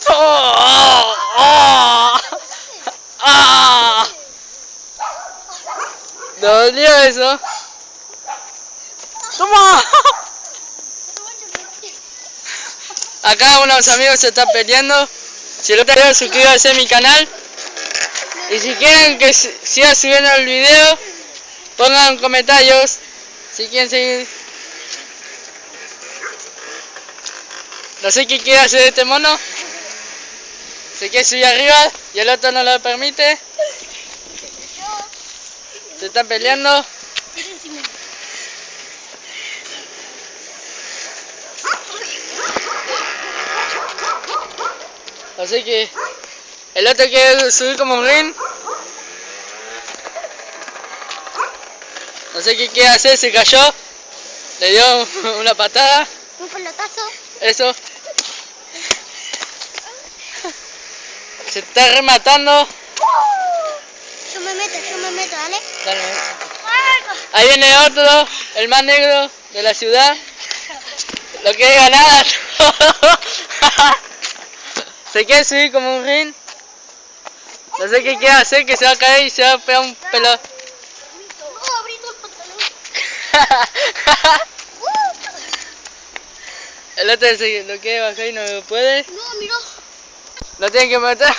¡Oh! ¡Oh! ¡Ah! ¿Dolió eso? ¡Toma! Acá unos amigos se están peleando. Si lo quieren, suscríbanse a mi canal. Y si quieren que siga subiendo el video, pongan comentarios. Si quieren seguir. No sé qué quiere hacer este mono. Se quiere subir arriba y el otro no lo permite. Se están peleando. Así que el otro quiere subir como un ring. No sé qué quiere hacer, se cayó. Le dio una patada. Un pelotazo. Eso. Se está rematando. Yo me meto, ¿vale? Dale. Ahí viene otro, el más negro de la ciudad. Lo quiere ganar. Se quiere subir como un ring. No sé qué quiere hacer, que se va a caer y se va a pegar un pelo. No, abriendo el pantalón. El otro lo quiere bajar y no puede. No, miró. Lo tienen que matar.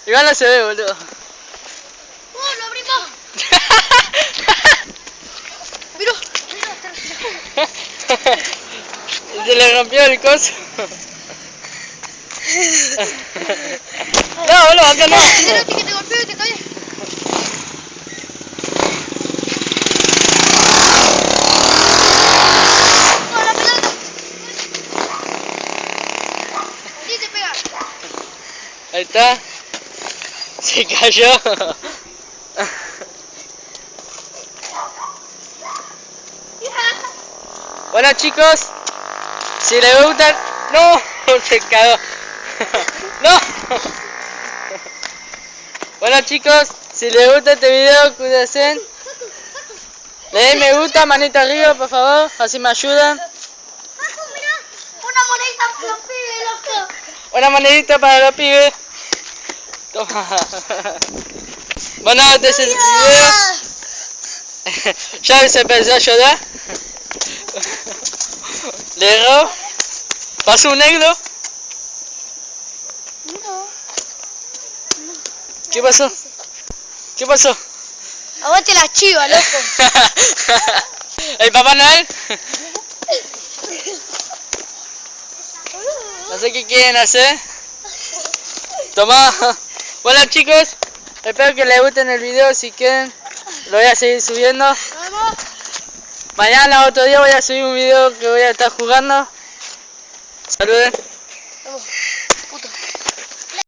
Igual no se ve, boludo. No, lo abrimos. Miró. Se le rompió el coso. No, boludo, acá no. Espérate que te golpeo y te caes. No, la pelota. Sí te pega. Ahí está. Se cayó. Bueno chicos, si les gustan... ¡No! Se cagó. ¡No! Bueno chicos, si les gusta este video, cuídense. Le den me gusta, manito arriba por favor, así me ayudan. Mirá, una monedita para los pibes, loco. Una monedita para los pibes. Toma. Bueno, este es el video. Ya se empezó a llorar. Le erró. Pasó un negro. No. ¿Qué pasó? ¿Qué pasó? Aguante la chiva, loco. ¿El Papá Noel? No sé qué quieren hacer. Toma. Bueno chicos, espero que les guste el video. Si quieren, lo voy a seguir subiendo. Vamos. Mañana otro día voy a subir un video que voy a estar jugando. Saluden. Vamos.